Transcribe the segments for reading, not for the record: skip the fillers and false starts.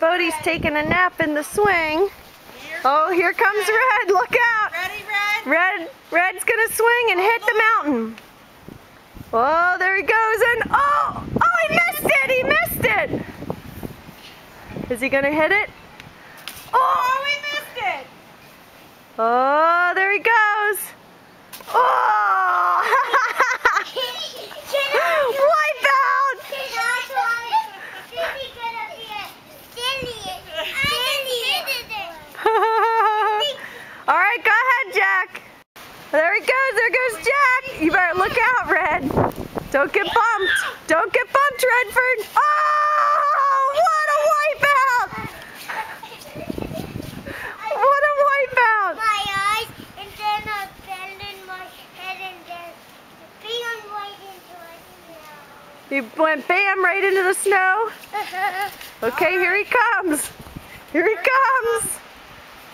Bodie's taking a nap in the swing. Oh, here comes Red. Look out. Ready, Red? Red's gonna swing and hit the mountain. Oh, there he goes, and oh, he missed it. He missed it. Is he gonna hit it? Oh, he missed it. Oh, there he goes. Oh! Wipe out! All right, go ahead, Jack. There he goes. There goes Jack. You better look out, Red. Don't get bumped. Don't get bumped, Redford. Oh, what a wipeout! What a wipeout! My eyes, and then I fell in my head, and then bam right into it. You went bam right into the snow. Okay, here he comes. Here he comes.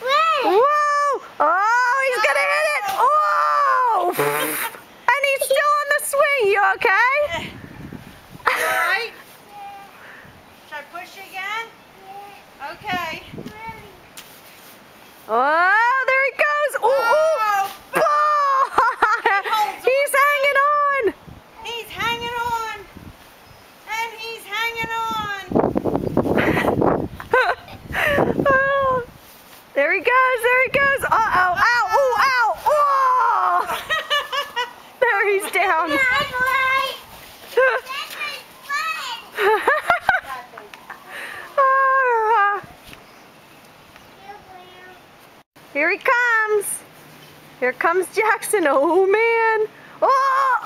Wait. Whoa! Oh, he's gonna hit it! Oh! And he's still on the swing. You okay? Alright. Should I push you again? Okay. Oh, there he goes! Oh! He's hanging on! He's hanging on. And he's hanging on. Oh, there he goes! There he goes! Uh-oh! Ow! Ooh! Ow! Oh! There he's down. Here he comes. Here comes Jackson. Oh man. Oh!